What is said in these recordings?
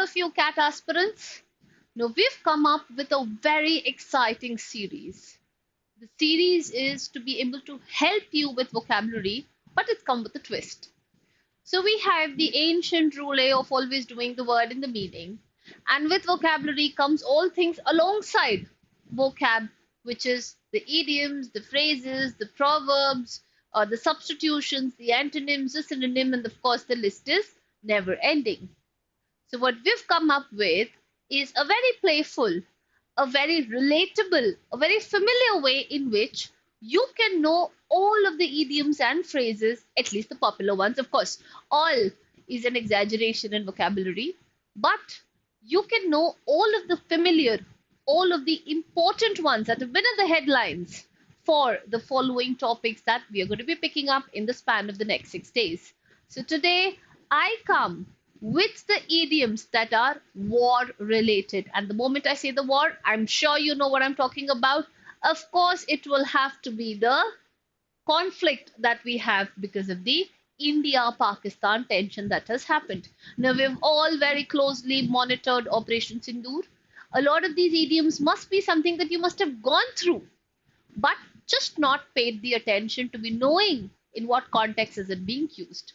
of you cat aspirants? Now we've come up with a very exciting series. The series is to be able to help you with vocabulary, but it's come with a twist. So we have the ancient rule of always doing the word in the meaning, and with vocabulary comes all things alongside vocab, which is the idioms, the phrases, the proverbs, the substitutions, the antonyms, the synonym, and of course the list is never ending. So what we've come up with is a very playful, a very relatable, a very familiar way in which you can know all of the idioms and phrases, at least the popular ones. Of course, all is an exaggeration in vocabulary, but you can know all of the familiar, all of the important ones that have been in the headlines for the following topics that we are going to be picking up in the span of the next 6 days. So today I come with the idioms that are war related. And the moment I say the war, I'm sure you know what I'm talking about. Of course, it will have to be the conflict that we have because of the India-Pakistan tension that has happened. Now, we've all very closely monitored Operation Sindoor. A lot of these idioms must be something that you must have gone through, but just not paid the attention to be knowing in what context is it being used.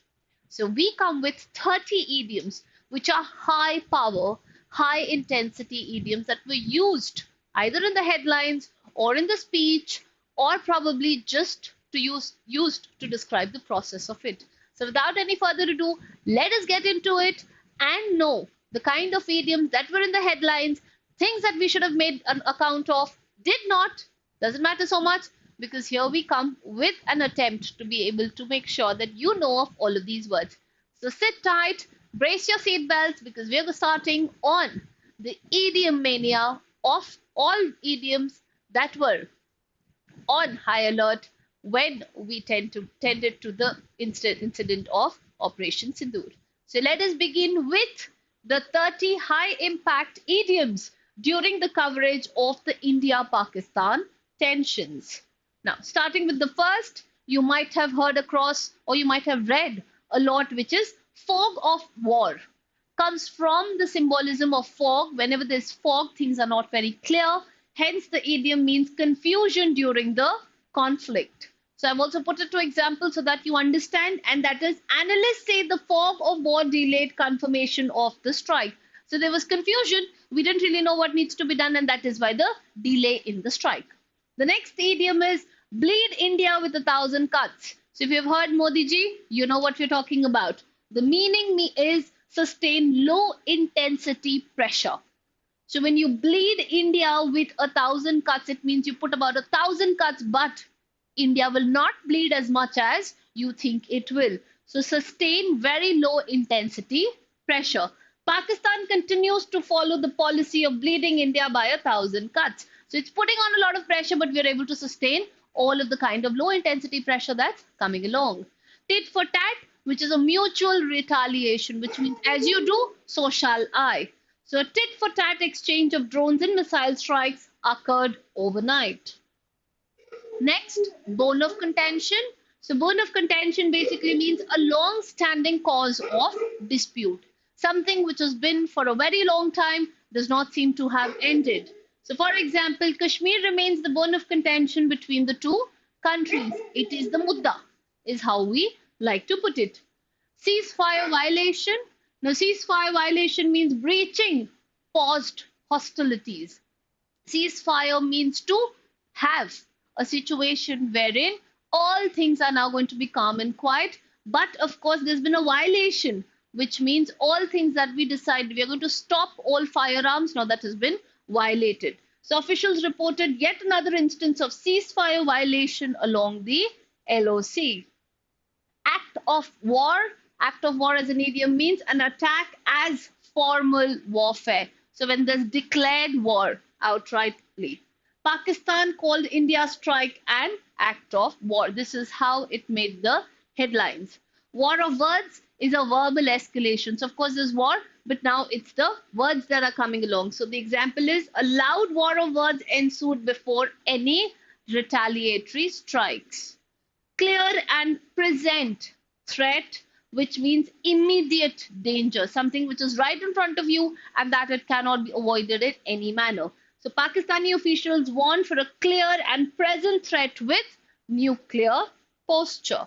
So we come with 30 idioms, which are high power, high intensity idioms that were used either in the headlines or in the speech, or probably just to used to describe the process of it. So without any further ado, let us get into it and know the kind of idioms that were in the headlines, things that we should have made an account of, did not, doesn't matter so much, because here we come with an attempt to be able to make sure that you know of all of these words. So sit tight, brace your seatbelts, because we're starting on the idiom mania of all idioms that were on high alert when we tended to the incident of Operation Sindoor. So let us begin with the 30 high impact idioms during the coverage of the India-Pakistan tensions. Now, starting with the first, you might have heard across or you might have read a lot, which is fog of war. Comes from the symbolism of fog. Whenever there's fog, things are not very clear. Hence, the idiom means confusion during the conflict. So I've also put it to example so that you understand, and that is analysts say the fog of war delayed confirmation of the strike. So there was confusion. We didn't really know what needs to be done, and that is why the delay in the strike. The next idiom is bleed India with 1,000 cuts. So if you've heard Modi ji, you know what we're talking about. The meaning is sustain low intensity pressure. So when you bleed India with 1,000 cuts, it means you put about 1,000 cuts, but India will not bleed as much as you think it will. So sustain very low intensity pressure. Pakistan continues to follow the policy of bleeding India by 1,000 cuts. So it's putting on a lot of pressure, but we're able to sustain all of the kind of low intensity pressure that's coming along. Tit for tat, which is a mutual retaliation, which means as you do, so shall I. So a tit for tat exchange of drones and missile strikes occurred overnight. Next, bone of contention. So bone of contention basically means a long-standing cause of dispute. Something which has been for a very long time does not seem to have ended. So for example, Kashmir remains the bone of contention between the two countries. It is the mudda, is how we like to put it. Ceasefire violation. Now ceasefire violation means breaching paused hostilities. Ceasefire means to have a situation wherein all things are now going to be calm and quiet. But of course, there's been a violation, which means all things that we decide we are going to stop all firearms. Now that has been violated. So officials reported yet another instance of ceasefire violation along the LOC. Act of war. Act of war as an idiom means an attack as formal warfare. So when there's declared war outrightly. Pakistan called India's strike an act of war. This is how it made the headlines. War of words is a verbal escalation. So of course there's war, but now it's the words that are coming along. So the example is a loud war of words ensued before any retaliatory strikes. Clear and present threat which means immediate danger, something which is right in front of you and that it cannot be avoided in any manner. So Pakistani officials warned for a clear and present threat with nuclear posture.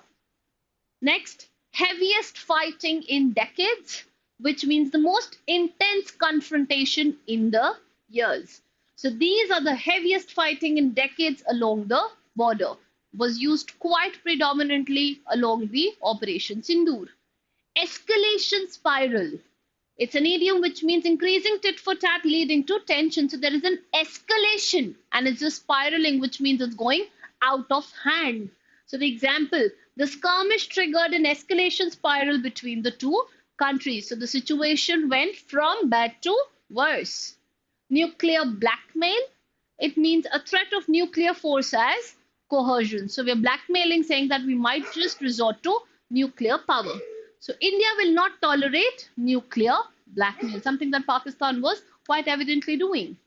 Next, heaviest fighting in decades, which means the most intense confrontation in the years. So these are the heaviest fighting in decades along the border. Was used quite predominantly along the Operation Sindoor. Escalation spiral. It's an idiom which means increasing tit for tat leading to tension. So there is an escalation and it's just spiraling, which means it's going out of hand. So the example, the skirmish triggered an escalation spiral between the two countries. So the situation went from bad to worse. Nuclear blackmail. It means a threat of nuclear force as coercion. So we're blackmailing, saying that we might just resort to nuclear power. So India will not tolerate nuclear blackmail, something that Pakistan was quite evidently doing.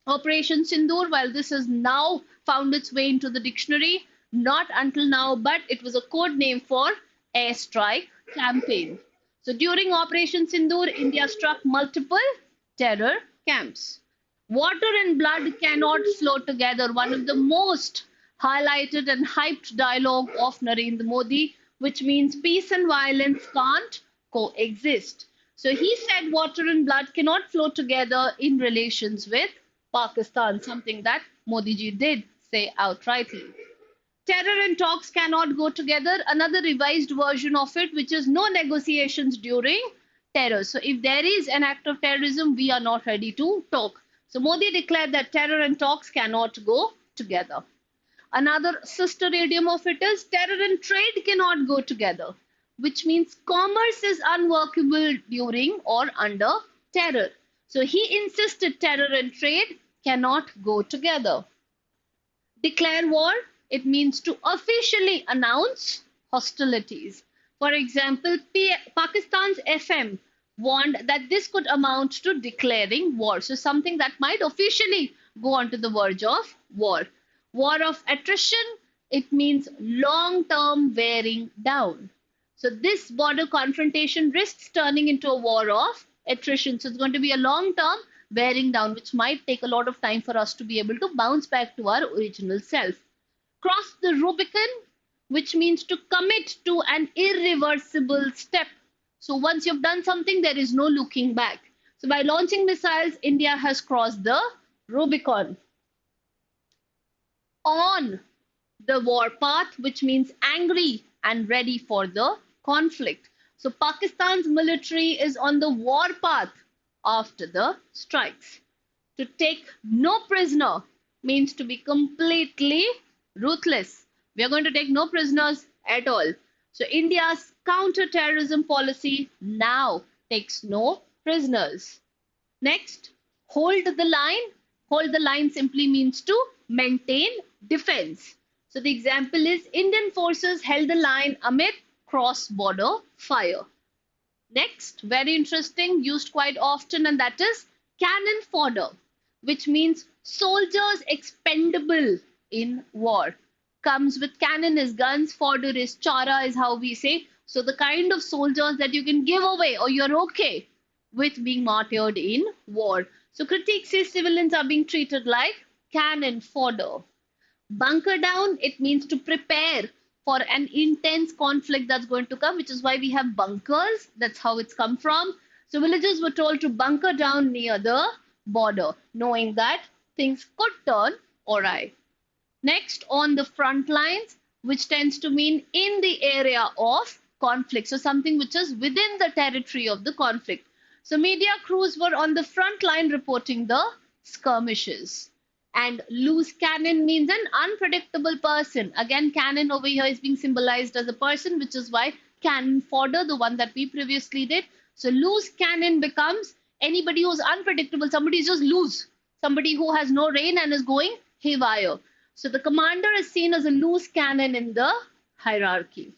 Operation Sindoor, while this has now found its way into the dictionary, not until now, but it was a code name for airstrike campaign. So during Operation Sindoor, India struck multiple terror camps. Water and blood cannot flow together. One of the most highlighted and hyped dialogue of Narendra Modi, which means peace and violence can't coexist. So he said water and blood cannot flow together in relations with Pakistan, something that Modi ji did say outrightly. Terror and talks cannot go together. Another revised version of it, which is no negotiations during terror. So if there is an act of terrorism, we are not ready to talk. So Modi declared that terror and talks cannot go together. Another sister idiom of it is terror and trade cannot go together, which means commerce is unworkable during or under terror. So he insisted terror and trade cannot go together. Declare war, it means to officially announce hostilities. For example, Pakistan's FM warned that this could amount to declaring war. So something that might officially go on to the verge of war. War of attrition, it means long-term wearing down. So this border confrontation risks turning into a war of attrition. So it's going to be a long-term wearing down, which might take a lot of time for us to be able to bounce back to our original self. Cross the Rubicon, which means to commit to an irreversible step. So once you've done something, there is no looking back. So by launching missiles, India has crossed the Rubicon. On the war path, which means angry and ready for the conflict. So Pakistan's military is on the war path after the strikes. To take no prisoner means to be completely ruthless. We are going to take no prisoners at all. So India's counter-terrorism policy now takes no prisoners. Next, hold the line. Hold the line simply means to maintain defense. So the example is Indian forces held the line amid cross-border fire. Next, very interesting, used quite often, and that is cannon fodder, which means soldiers expendable in war. Comes with cannon is guns, fodder is chara is how we say. So the kind of soldiers that you can give away or you're okay with being martyred in war. So critique says civilians are being treated like cannon fodder. Bunker down, it means to prepare for an intense conflict that's going to come, which is why we have bunkers. That's how it's come from. So villagers were told to bunker down near the border, knowing that things could turn awry. Next, on the front lines, which tends to mean in the area of conflict. So something which is within the territory of the conflict. So media crews were on the front line reporting the skirmishes. And loose cannon means an unpredictable person. Again, cannon over here is being symbolized as a person, which is why cannon fodder, the one that we previously did. So loose cannon becomes anybody who's unpredictable. Somebody is just loose. Somebody who has no rein and is going haywire. So the commander is seen as a loose cannon in the hierarchy.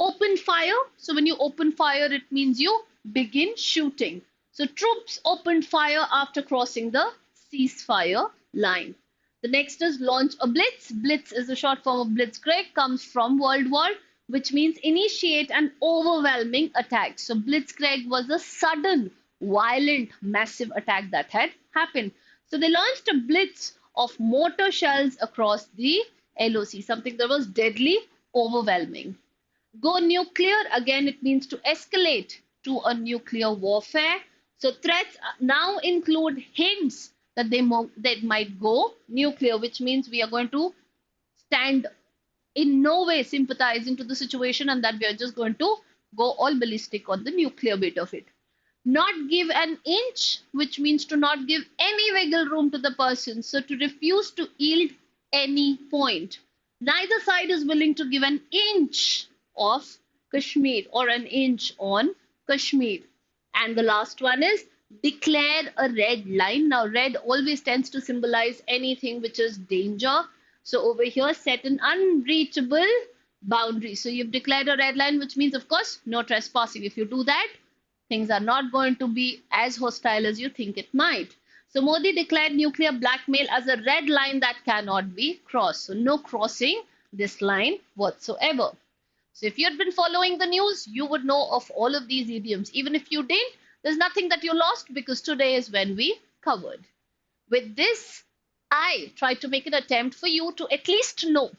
Open fire. So when you open fire, it means you begin shooting. So troops opened fire after crossing the ceasefire line. The next is launch a blitz. Blitz is a short form of blitzkrieg, comes from World War which means initiate an overwhelming attack. So Blitzkrieg was a sudden, violent, massive attack that had happened. So they launched a blitz of mortar shells across the LOC, something that was deadly, overwhelming. Go nuclear, again, it means to escalate to a nuclear warfare. So threats now include hints that they might go nuclear, which means we are going to stand in no way sympathizing to the situation and that we are just going to go all ballistic on the nuclear bit of it. Not give an inch, which means to not give any wiggle room to the person. So to refuse to yield any point. Neither side is willing to give an inch of Kashmir or an inch on Kashmir. And the last one is declare a red line. Now, red always tends to symbolize anything which is danger. So over here, set an unreachable boundary. So you've declared a red line, which means, of course, no trespassing. If you do that, things are not going to be as hostile as you think it might. So Modi declared nuclear blackmail as a red line that cannot be crossed. So no crossing this line whatsoever. So if you had been following the news, you would know of all of these idioms. Even if you didn't, there's nothing that you lost because today is when we covered. With this, I tried to make an attempt for you to at least know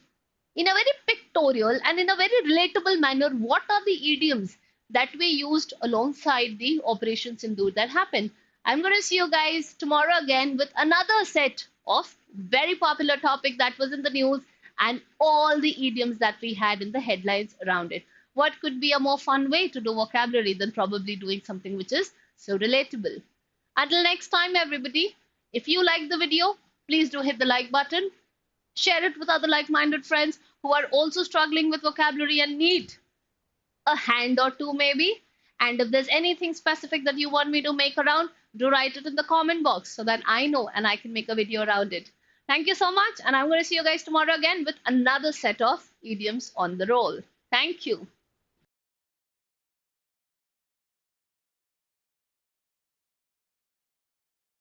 in a very pictorial and in a very relatable manner what are the idioms that we used alongside the Operation Sindoor that happened. I'm going to see you guys tomorrow again with another set of very popular topic that was in the news and all the idioms that we had in the headlines around it. What could be a more fun way to do vocabulary than probably doing something which is so relatable? Until next time, everybody, if you like the video, please do hit the like button. Share it with other like-minded friends who are also struggling with vocabulary and need a hand or two maybe. And if there's anything specific that you want me to make around, do write it in the comment box so that I know and I can make a video around it. Thank you so much, and I'm going to see you guys tomorrow again with another set of idioms on the roll. Thank you.